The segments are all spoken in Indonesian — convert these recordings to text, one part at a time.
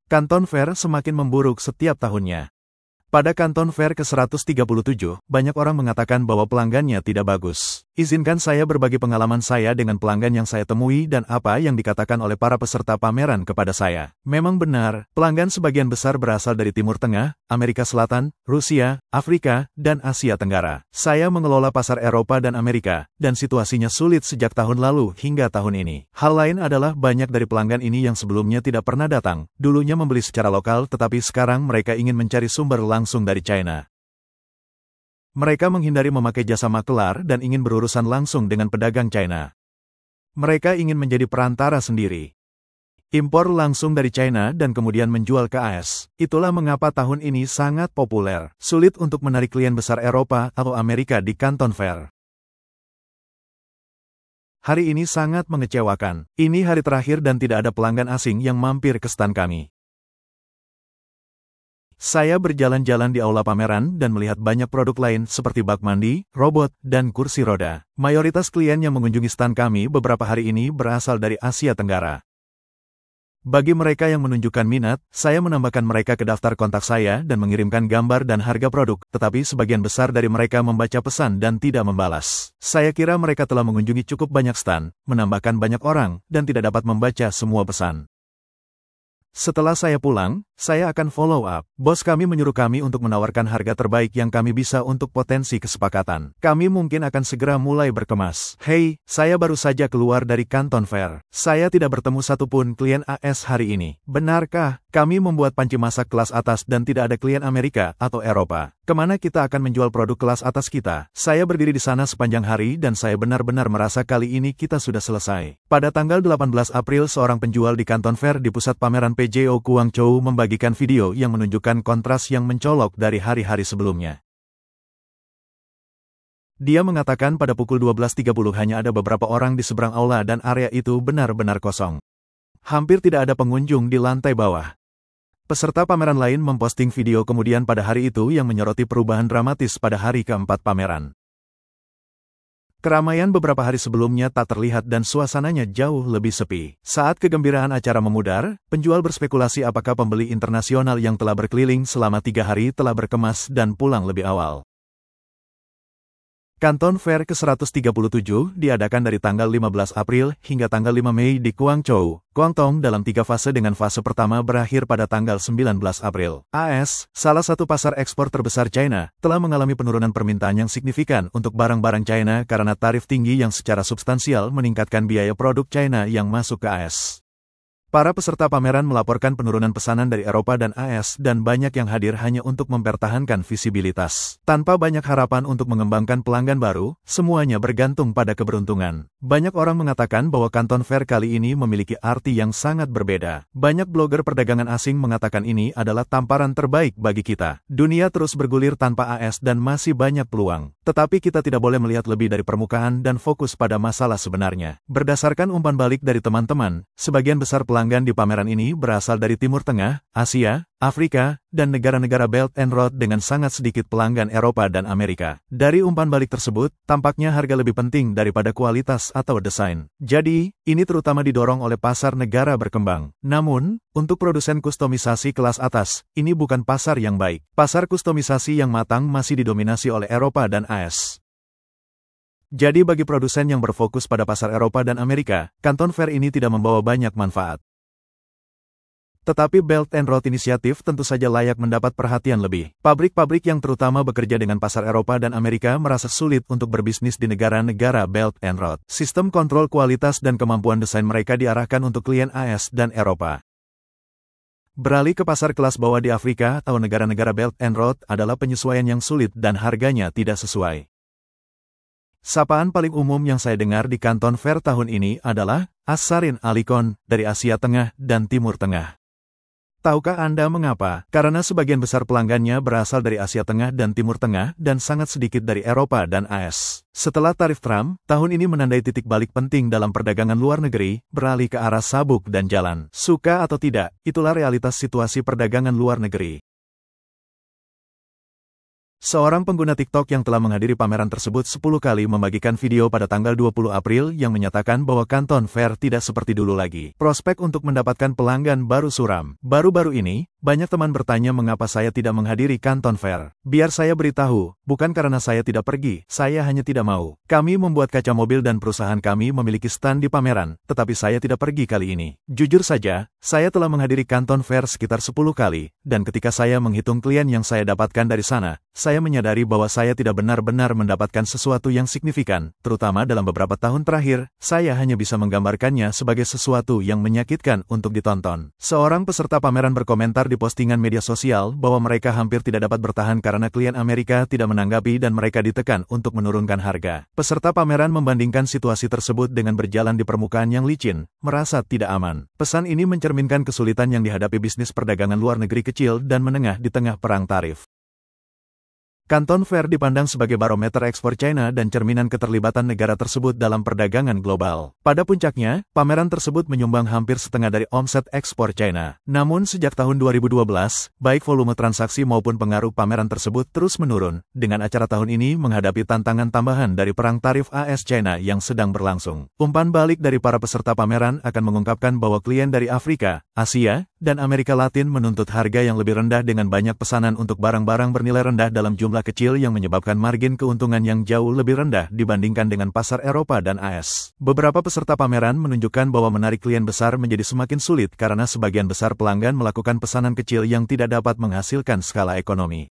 Canton Fair semakin memburuk setiap tahunnya. Pada Canton Fair ke-137, banyak orang mengatakan bahwa pelanggannya tidak bagus. Izinkan saya berbagi pengalaman saya dengan pelanggan yang saya temui dan apa yang dikatakan oleh para peserta pameran kepada saya. Memang benar, pelanggan sebagian besar berasal dari Timur Tengah, Amerika Selatan, Rusia, Afrika, dan Asia Tenggara. Saya mengelola pasar Eropa dan Amerika, dan situasinya sulit sejak tahun lalu hingga tahun ini. Hal lain adalah banyak dari pelanggan ini yang sebelumnya tidak pernah datang, dulunya membeli secara lokal tetapi sekarang mereka ingin mencari sumber langsung dari China. Mereka menghindari memakai jasa makelar dan ingin berurusan langsung dengan pedagang China. Mereka ingin menjadi perantara sendiri. Impor langsung dari China dan kemudian menjual ke AS. Itulah mengapa tahun ini sangat populer. Sulit untuk menarik klien besar Eropa atau Amerika di Canton Fair. Hari ini sangat mengecewakan. Ini hari terakhir dan tidak ada pelanggan asing yang mampir ke stand kami. Saya berjalan-jalan di aula pameran dan melihat banyak produk lain seperti bak mandi, robot, dan kursi roda. Mayoritas klien yang mengunjungi stand kami beberapa hari ini berasal dari Asia Tenggara. Bagi mereka yang menunjukkan minat, saya menambahkan mereka ke daftar kontak saya dan mengirimkan gambar dan harga produk, tetapi sebagian besar dari mereka membaca pesan dan tidak membalas. Saya kira mereka telah mengunjungi cukup banyak stand, menambahkan banyak orang, dan tidak dapat membaca semua pesan. Setelah saya pulang, saya akan follow up. Bos kami menyuruh kami untuk menawarkan harga terbaik yang kami bisa untuk potensi kesepakatan. Kami mungkin akan segera mulai berkemas. Hei, saya baru saja keluar dari Canton Fair. Saya tidak bertemu satupun klien AS hari ini. Benarkah? Kami membuat panci masak kelas atas dan tidak ada klien Amerika atau Eropa. Kemana kita akan menjual produk kelas atas kita? Saya berdiri di sana sepanjang hari dan saya benar-benar merasa kali ini kita sudah selesai. Pada tanggal 18 April seorang penjual di Canton Fair di pusat pameran PJO Guangzhou membagikan video yang menunjukkan kontras yang mencolok dari hari-hari sebelumnya. Dia mengatakan pada pukul 12.30 hanya ada beberapa orang di seberang aula dan area itu benar-benar kosong. Hampir tidak ada pengunjung di lantai bawah. Peserta pameran lain memposting video kemudian pada hari itu yang menyoroti perubahan dramatis pada hari keempat pameran. Keramaian beberapa hari sebelumnya tak terlihat dan suasananya jauh lebih sepi. Saat kegembiraan acara memudar, penjual berspekulasi apakah pembeli internasional yang telah berkeliling selama 3 hari telah berkemas dan pulang lebih awal. Canton Fair ke-137 diadakan dari tanggal 15 April hingga tanggal 5 Mei di Guangzhou, Guangdong dalam 3 fase dengan fase pertama berakhir pada tanggal 19 April. AS, salah satu pasar ekspor terbesar China, telah mengalami penurunan permintaan yang signifikan untuk barang-barang China karena tarif tinggi yang secara substansial meningkatkan biaya produk China yang masuk ke AS. Para peserta pameran melaporkan penurunan pesanan dari Eropa dan AS dan banyak yang hadir hanya untuk mempertahankan visibilitas. Tanpa banyak harapan untuk mengembangkan pelanggan baru, semuanya bergantung pada keberuntungan. Banyak orang mengatakan bahwa Canton Fair kali ini memiliki arti yang sangat berbeda. Banyak blogger perdagangan asing mengatakan ini adalah tamparan terbaik bagi kita. Dunia terus bergulir tanpa AS dan masih banyak peluang. Tetapi kita tidak boleh melihat lebih dari permukaan dan fokus pada masalah sebenarnya. Berdasarkan umpan balik dari teman-teman, sebagian besar pelanggan di pameran ini berasal dari Timur Tengah, Asia, Afrika, dan negara-negara Belt and Road dengan sangat sedikit pelanggan Eropa dan Amerika. Dari umpan balik tersebut, tampaknya harga lebih penting daripada kualitas atau desain. Jadi, ini terutama didorong oleh pasar negara berkembang. Namun, untuk produsen kustomisasi kelas atas, ini bukan pasar yang baik. Pasar kustomisasi yang matang masih didominasi oleh Eropa dan AS. Jadi bagi produsen yang berfokus pada pasar Eropa dan Amerika, Canton Fair ini tidak membawa banyak manfaat. Tetapi Belt and Road Initiative tentu saja layak mendapat perhatian lebih. Pabrik-pabrik yang terutama bekerja dengan pasar Eropa dan Amerika merasa sulit untuk berbisnis di negara-negara Belt and Road. Sistem kontrol kualitas dan kemampuan desain mereka diarahkan untuk klien AS dan Eropa. Beralih ke pasar kelas bawah di Afrika atau negara-negara Belt and Road adalah penyesuaian yang sulit dan harganya tidak sesuai. Sapaan paling umum yang saya dengar di Canton Fair tahun ini adalah As-Sarin Alikon dari Asia Tengah dan Timur Tengah. Tahukah Anda mengapa? Karena sebagian besar pelanggannya berasal dari Asia Tengah dan Timur Tengah dan sangat sedikit dari Eropa dan AS. Setelah tarif Trump, tahun ini menandai titik balik penting dalam perdagangan luar negeri, beralih ke arah sabuk dan jalan. Suka atau tidak, itulah realitas situasi perdagangan luar negeri. Seorang pengguna TikTok yang telah menghadiri pameran tersebut 10 kali membagikan video pada tanggal 20 April yang menyatakan bahwa Canton Fair tidak seperti dulu lagi. Prospek untuk mendapatkan pelanggan baru suram. Baru-baru ini, banyak teman bertanya mengapa saya tidak menghadiri Canton Fair. Biar saya beritahu, bukan karena saya tidak pergi, saya hanya tidak mau. Kami membuat kaca mobil dan perusahaan kami memiliki stand di pameran, tetapi saya tidak pergi kali ini. Jujur saja, saya telah menghadiri Canton Fair sekitar 10 kali, dan ketika saya menghitung klien yang saya dapatkan dari sana, saya menyadari bahwa saya tidak benar-benar mendapatkan sesuatu yang signifikan, terutama dalam beberapa tahun terakhir, saya hanya bisa menggambarkannya sebagai sesuatu yang menyakitkan untuk ditonton. Seorang peserta pameran berkomentar di postingan media sosial bahwa mereka hampir tidak dapat bertahan karena klien Amerika tidak menanggapi dan mereka ditekan untuk menurunkan harga. Peserta pameran membandingkan situasi tersebut dengan berjalan di permukaan yang licin, merasa tidak aman. Pesan ini mencerminkan kesulitan yang dihadapi bisnis perdagangan luar negeri kecil dan menengah di tengah perang tarif. Canton Fair dipandang sebagai barometer ekspor China dan cerminan keterlibatan negara tersebut dalam perdagangan global. Pada puncaknya, pameran tersebut menyumbang hampir setengah dari omset ekspor China. Namun sejak tahun 2012, baik volume transaksi maupun pengaruh pameran tersebut terus menurun, dengan acara tahun ini menghadapi tantangan tambahan dari perang tarif AS-China yang sedang berlangsung. Umpan balik dari para peserta pameran akan mengungkapkan bahwa klien dari Afrika, Asia, dan Amerika Latin menuntut harga yang lebih rendah dengan banyak pesanan untuk barang-barang bernilai rendah dalam jumlah kecil yang menyebabkan margin keuntungan yang jauh lebih rendah dibandingkan dengan pasar Eropa dan AS. Beberapa peserta pameran menunjukkan bahwa menarik klien besar menjadi semakin sulit karena sebagian besar pelanggan melakukan pesanan kecil yang tidak dapat menghasilkan skala ekonomi.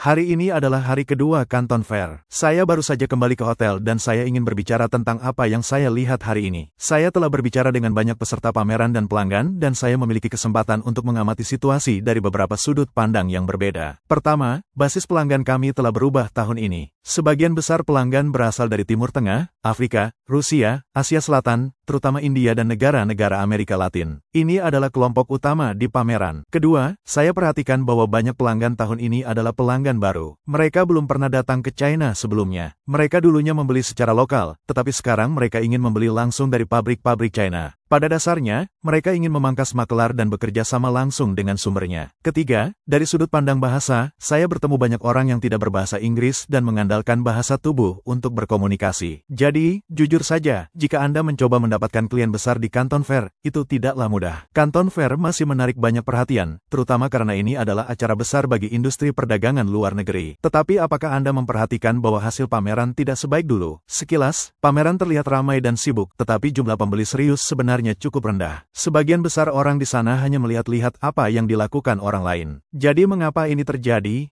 Hari ini adalah hari kedua Canton Fair. Saya baru saja kembali ke hotel dan saya ingin berbicara tentang apa yang saya lihat hari ini. Saya telah berbicara dengan banyak peserta pameran dan pelanggan dan saya memiliki kesempatan untuk mengamati situasi dari beberapa sudut pandang yang berbeda. Pertama, basis pelanggan kami telah berubah tahun ini. Sebagian besar pelanggan berasal dari Timur Tengah, Afrika, Rusia, Asia Selatan, terutama India dan negara-negara Amerika Latin. Ini adalah kelompok utama di pameran. Kedua, saya perhatikan bahwa banyak pelanggan tahun ini adalah pelanggan baru. Mereka belum pernah datang ke China sebelumnya. Mereka dulunya membeli secara lokal, tetapi sekarang mereka ingin membeli langsung dari pabrik-pabrik China. Pada dasarnya, mereka ingin memangkas makelar dan bekerja sama langsung dengan sumbernya. Ketiga, dari sudut pandang bahasa, saya bertemu banyak orang yang tidak berbahasa Inggris dan mengandalkan bahasa tubuh untuk berkomunikasi. Jadi, jujur saja, jika Anda mencoba mendapatkan klien besar di Canton Fair, itu tidaklah mudah. Canton Fair masih menarik banyak perhatian, terutama karena ini adalah acara besar bagi industri perdagangan luar negeri. Tetapi apakah Anda memperhatikan bahwa hasil pameran tidak sebaik dulu? Sekilas, pameran terlihat ramai dan sibuk, tetapi jumlah pembeli serius sebenarnya cukup rendah. Sebagian besar orang di sana hanya melihat-lihat apa yang dilakukan orang lain. Jadi mengapa ini terjadi?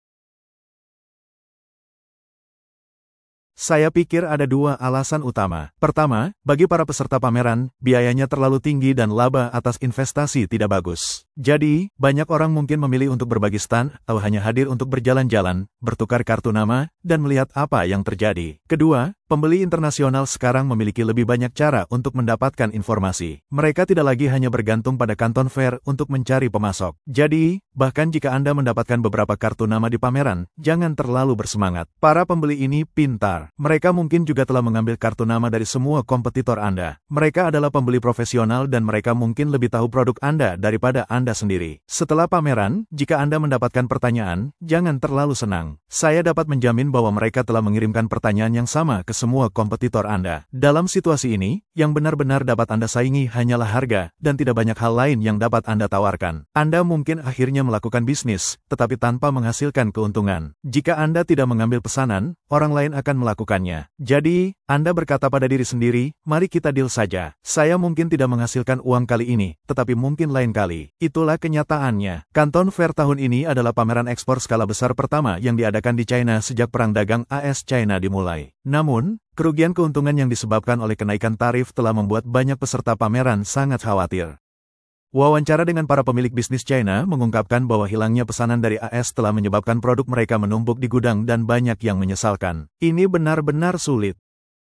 Saya pikir ada dua alasan utama. Pertama, bagi para peserta pameran, biayanya terlalu tinggi dan laba atas investasi tidak bagus. Jadi, banyak orang mungkin memilih untuk berbagi stand atau hanya hadir untuk berjalan-jalan, bertukar kartu nama, dan melihat apa yang terjadi. Kedua, pembeli internasional sekarang memiliki lebih banyak cara untuk mendapatkan informasi. Mereka tidak lagi hanya bergantung pada Canton Fair untuk mencari pemasok. Jadi, bahkan jika Anda mendapatkan beberapa kartu nama di pameran, jangan terlalu bersemangat. Para pembeli ini pintar. Mereka mungkin juga telah mengambil kartu nama dari semua kompetitor Anda. Mereka adalah pembeli profesional dan mereka mungkin lebih tahu produk Anda daripada Anda sendiri. Setelah pameran, jika Anda mendapatkan pertanyaan, jangan terlalu senang. Saya dapat menjamin bahwa mereka telah mengirimkan pertanyaan yang sama ke semua kompetitor Anda. Dalam situasi ini, yang benar-benar dapat Anda saingi hanyalah harga, dan tidak banyak hal lain yang dapat Anda tawarkan. Anda mungkin akhirnya melakukan bisnis, tetapi tanpa menghasilkan keuntungan. Jika Anda tidak mengambil pesanan, orang lain akan melakukannya. Jadi, Anda berkata pada diri sendiri, mari kita deal saja. Saya mungkin tidak menghasilkan uang kali ini, tetapi mungkin lain kali. Itulah kenyataannya. Canton Fair tahun ini adalah pameran ekspor skala besar pertama yang diadakan di China sejak perang dagang AS-China dimulai. Namun, kerugian keuntungan yang disebabkan oleh kenaikan tarif telah membuat banyak peserta pameran sangat khawatir. Wawancara dengan para pemilik bisnis China mengungkapkan bahwa hilangnya pesanan dari AS telah menyebabkan produk mereka menumpuk di gudang dan banyak yang menyesalkan. Ini benar-benar sulit.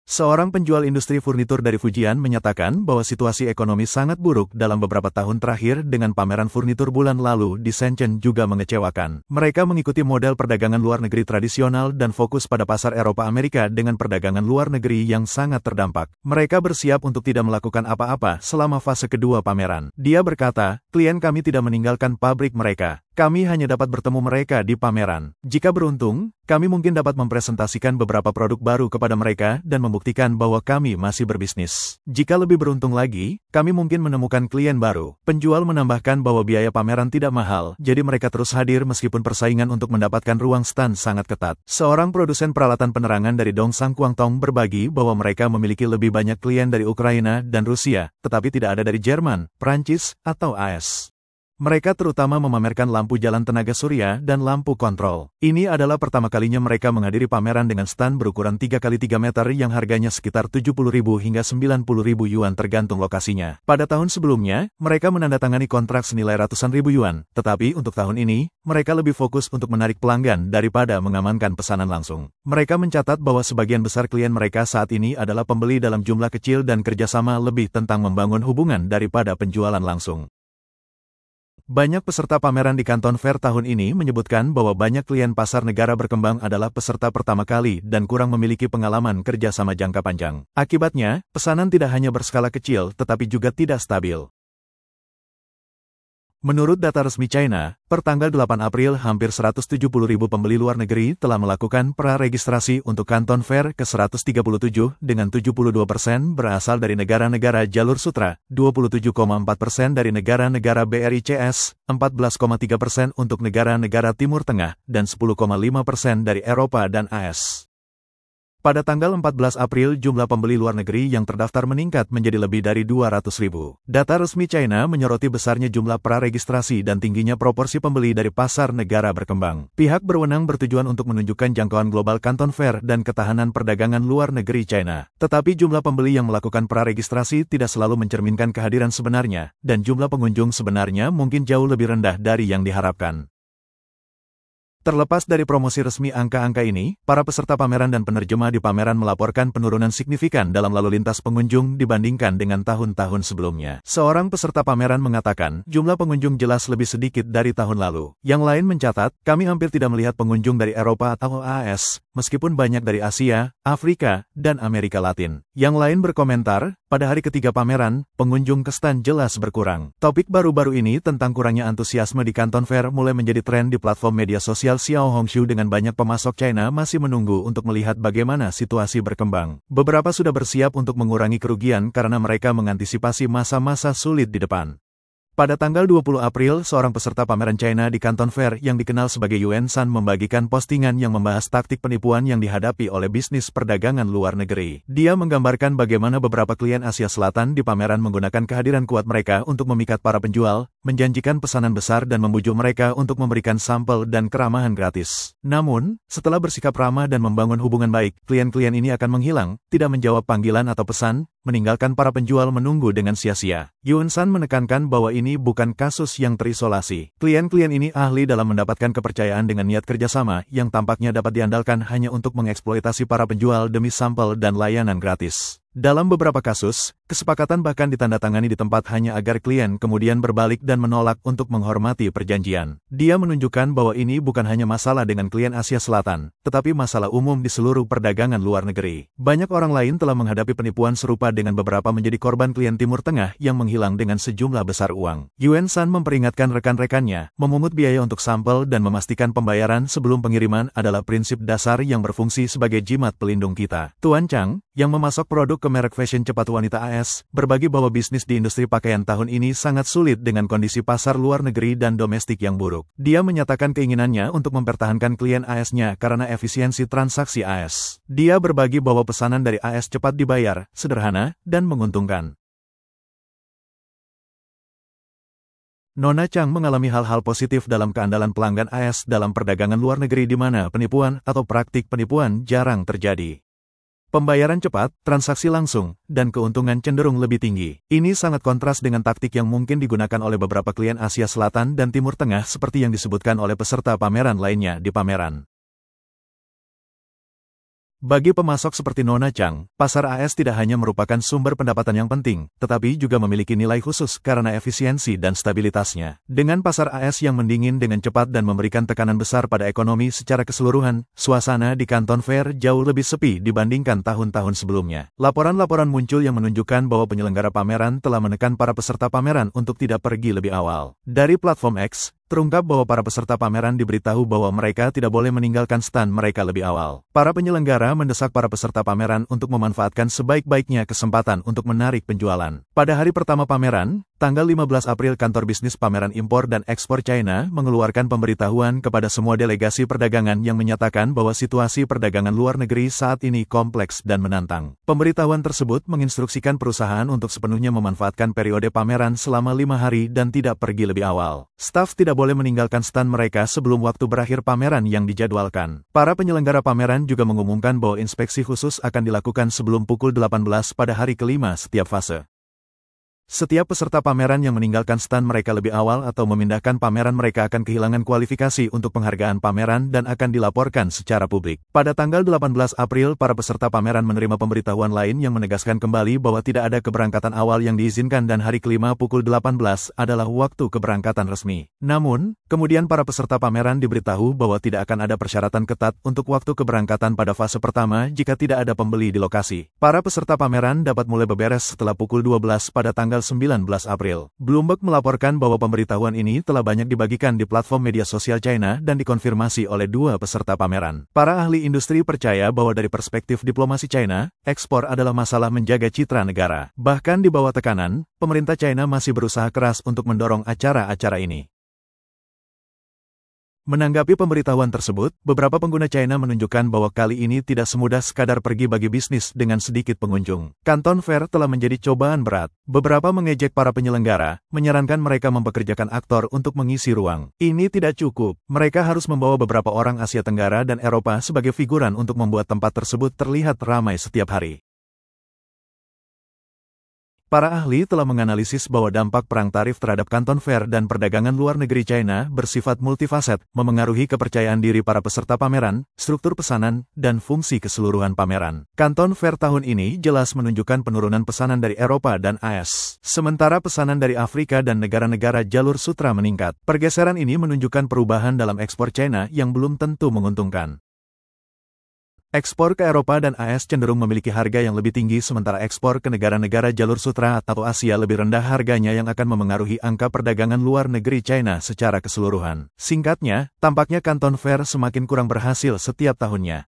Seorang penjual industri furnitur dari Fujian menyatakan bahwa situasi ekonomi sangat buruk dalam beberapa tahun terakhir dengan pameran furnitur bulan lalu di Shenzhen juga mengecewakan. Mereka mengikuti model perdagangan luar negeri tradisional dan fokus pada pasar Eropa Amerika dengan perdagangan luar negeri yang sangat terdampak. Mereka bersiap untuk tidak melakukan apa-apa selama fase kedua pameran. Dia berkata, klien kami tidak meninggalkan pabrik mereka. kami hanya dapat bertemu mereka di pameran. Jika beruntung, kami mungkin dapat mempresentasikan beberapa produk baru kepada mereka dan membuktikan bahwa kami masih berbisnis. Jika lebih beruntung lagi, kami mungkin menemukan klien baru. Penjual menambahkan bahwa biaya pameran tidak mahal, jadi mereka terus hadir meskipun persaingan untuk mendapatkan ruang stand sangat ketat. Seorang produsen peralatan penerangan dari Dongsan Kwangtong berbagi bahwa mereka memiliki lebih banyak klien dari Ukraina dan Rusia, tetapi tidak ada dari Jerman, Prancis, atau AS. Mereka terutama memamerkan lampu jalan tenaga surya dan lampu kontrol. Ini adalah pertama kalinya mereka menghadiri pameran dengan stand berukuran 3x3 meter yang harganya sekitar 70.000 hingga 90.000 yuan tergantung lokasinya. Pada tahun sebelumnya, mereka menandatangani kontrak senilai ratusan ribu yuan, tetapi untuk tahun ini, mereka lebih fokus untuk menarik pelanggan daripada mengamankan pesanan langsung. Mereka mencatat bahwa sebagian besar klien mereka saat ini adalah pembeli dalam jumlah kecil dan kerjasama lebih tentang membangun hubungan daripada penjualan langsung. Banyak peserta pameran di Canton Fair tahun ini menyebutkan bahwa banyak klien pasar negara berkembang adalah peserta pertama kali dan kurang memiliki pengalaman kerjasama jangka panjang. Akibatnya, pesanan tidak hanya berskala kecil tetapi juga tidak stabil. Menurut data resmi China, per tanggal 8 April hampir 170.000 pembeli luar negeri telah melakukan pra-registrasi untuk Canton Fair ke-137 dengan 72% berasal dari negara-negara Jalur Sutra, 27,4% dari negara-negara BRICS, 14,3% untuk negara-negara Timur Tengah, dan 10,5% dari Eropa dan AS. Pada tanggal 14 April jumlah pembeli luar negeri yang terdaftar meningkat menjadi lebih dari 200.000. Data resmi China menyoroti besarnya jumlah praregistrasi dan tingginya proporsi pembeli dari pasar negara berkembang. Pihak berwenang bertujuan untuk menunjukkan jangkauan global Canton Fair dan ketahanan perdagangan luar negeri China. Tetapi jumlah pembeli yang melakukan praregistrasi tidak selalu mencerminkan kehadiran sebenarnya, dan jumlah pengunjung sebenarnya mungkin jauh lebih rendah dari yang diharapkan. Terlepas dari promosi resmi angka-angka ini, para peserta pameran dan penerjemah di pameran melaporkan penurunan signifikan dalam lalu lintas pengunjung dibandingkan dengan tahun-tahun sebelumnya. Seorang peserta pameran mengatakan, jumlah pengunjung jelas lebih sedikit dari tahun lalu. Yang lain mencatat, kami hampir tidak melihat pengunjung dari Eropa atau AS, meskipun banyak dari Asia, Afrika, dan Amerika Latin. Yang lain berkomentar, pada hari ketiga pameran, pengunjung ke stand jelas berkurang. Topik baru-baru ini tentang kurangnya antusiasme di Canton Fair mulai menjadi tren di platform media sosial Xiaohongshu dengan banyak pemasok China masih menunggu untuk melihat bagaimana situasi berkembang. Beberapa sudah bersiap untuk mengurangi kerugian karena mereka mengantisipasi masa-masa sulit di depan. Pada tanggal 20 April, seorang peserta pameran China di Canton Fair yang dikenal sebagai Yuan San membagikan postingan yang membahas taktik penipuan yang dihadapi oleh bisnis perdagangan luar negeri. Dia menggambarkan bagaimana beberapa klien Asia Selatan di pameran menggunakan kehadiran kuat mereka untuk memikat para penjual, menjanjikan pesanan besar dan membujuk mereka untuk memberikan sampel dan keramahan gratis. Namun, setelah bersikap ramah dan membangun hubungan baik, klien-klien ini akan menghilang, tidak menjawab panggilan atau pesan, meninggalkan para penjual menunggu dengan sia-sia. Yuan San menekankan bahwa ini bukan kasus yang terisolasi. Klien-klien ini ahli dalam mendapatkan kepercayaan dengan niat kerjasama yang tampaknya dapat diandalkan hanya untuk mengeksploitasi para penjual demi sampel dan layanan gratis. Dalam beberapa kasus, kesepakatan bahkan ditandatangani di tempat hanya agar klien kemudian berbalik dan menolak untuk menghormati perjanjian. Dia menunjukkan bahwa ini bukan hanya masalah dengan klien Asia Selatan, tetapi masalah umum di seluruh perdagangan luar negeri. Banyak orang lain telah menghadapi penipuan serupa dengan beberapa menjadi korban klien Timur Tengah yang menghilang dengan sejumlah besar uang. Yuan San memperingatkan rekan-rekannya, memungut biaya untuk sampel dan memastikan pembayaran sebelum pengiriman adalah prinsip dasar yang berfungsi sebagai jimat pelindung kita. Tuan Chang, yang memasok produk ke merek fashion cepat wanita AS, berbagi bahwa bisnis di industri pakaian tahun ini sangat sulit dengan kondisi pasar luar negeri dan domestik yang buruk. Dia menyatakan keinginannya untuk mempertahankan klien AS-nya karena efisiensi transaksi AS. Dia berbagi bahwa pesanan dari AS cepat dibayar, sederhana, dan menguntungkan. Nona Chang mengalami hal-hal positif dalam keandalan pelanggan AS dalam perdagangan luar negeri di mana penipuan atau praktik penipuan jarang terjadi. Pembayaran cepat, transaksi langsung, dan keuntungan cenderung lebih tinggi. Ini sangat kontras dengan taktik yang mungkin digunakan oleh beberapa klien Asia Selatan dan Timur Tengah seperti yang disebutkan oleh peserta pameran lainnya di pameran. Bagi pemasok seperti Nona Chang, pasar AS tidak hanya merupakan sumber pendapatan yang penting, tetapi juga memiliki nilai khusus karena efisiensi dan stabilitasnya. Dengan pasar AS yang mendingin dengan cepat dan memberikan tekanan besar pada ekonomi secara keseluruhan, suasana di Canton Fair jauh lebih sepi dibandingkan tahun-tahun sebelumnya. Laporan-laporan muncul yang menunjukkan bahwa penyelenggara pameran telah menekan para peserta pameran untuk tidak pergi lebih awal. Dari platform X, terungkap bahwa para peserta pameran diberitahu bahwa mereka tidak boleh meninggalkan stand mereka lebih awal. Para penyelenggara mendesak para peserta pameran untuk memanfaatkan sebaik-baiknya kesempatan untuk menarik penjualan. Pada hari pertama pameran, tanggal 15 April, kantor bisnis pameran impor dan ekspor China mengeluarkan pemberitahuan kepada semua delegasi perdagangan yang menyatakan bahwa situasi perdagangan luar negeri saat ini kompleks dan menantang. Pemberitahuan tersebut menginstruksikan perusahaan untuk sepenuhnya memanfaatkan periode pameran selama 5 hari dan tidak pergi lebih awal. Staf tidak boleh meninggalkan stand mereka sebelum waktu berakhir pameran yang dijadwalkan. Para penyelenggara pameran juga mengumumkan bahwa inspeksi khusus akan dilakukan sebelum pukul 18 pada hari kelima setiap fase. Setiap peserta pameran yang meninggalkan stand mereka lebih awal atau memindahkan pameran mereka akan kehilangan kualifikasi untuk penghargaan pameran dan akan dilaporkan secara publik. Pada tanggal 18 April, para peserta pameran menerima pemberitahuan lain yang menegaskan kembali bahwa tidak ada keberangkatan awal yang diizinkan dan hari kelima pukul 18 adalah waktu keberangkatan resmi. Namun, kemudian para peserta pameran diberitahu bahwa tidak akan ada persyaratan ketat untuk waktu keberangkatan pada fase pertama jika tidak ada pembeli di lokasi. Para peserta pameran dapat mulai beberes setelah pukul 12 pada tanggal 19 April. Bloomberg melaporkan bahwa pemberitahuan ini telah banyak dibagikan di platform media sosial China dan dikonfirmasi oleh 2 peserta pameran. Para ahli industri percaya bahwa dari perspektif diplomasi China, ekspor adalah masalah menjaga citra negara. Bahkan di bawah tekanan, pemerintah China masih berusaha keras untuk mendorong acara-acara ini. Menanggapi pemberitahuan tersebut, beberapa pengguna China menunjukkan bahwa kali ini tidak semudah sekadar pergi bagi bisnis dengan sedikit pengunjung. Canton Fair telah menjadi cobaan berat. Beberapa mengejek para penyelenggara, menyarankan mereka mempekerjakan aktor untuk mengisi ruang. Ini tidak cukup. Mereka harus membawa beberapa orang Asia Tenggara dan Eropa sebagai figuran untuk membuat tempat tersebut terlihat ramai setiap hari. Para ahli telah menganalisis bahwa dampak perang tarif terhadap Canton Fair dan perdagangan luar negeri China bersifat multifaset, memengaruhi kepercayaan diri para peserta pameran, struktur pesanan, dan fungsi keseluruhan pameran. Canton Fair tahun ini jelas menunjukkan penurunan pesanan dari Eropa dan AS. Sementara pesanan dari Afrika dan negara-negara jalur sutra meningkat. Pergeseran ini menunjukkan perubahan dalam ekspor China yang belum tentu menguntungkan. Ekspor ke Eropa dan AS cenderung memiliki harga yang lebih tinggi sementara ekspor ke negara-negara jalur sutra atau Asia lebih rendah harganya yang akan memengaruhi angka perdagangan luar negeri China secara keseluruhan. Singkatnya, tampaknya Canton Fair semakin kurang berhasil setiap tahunnya.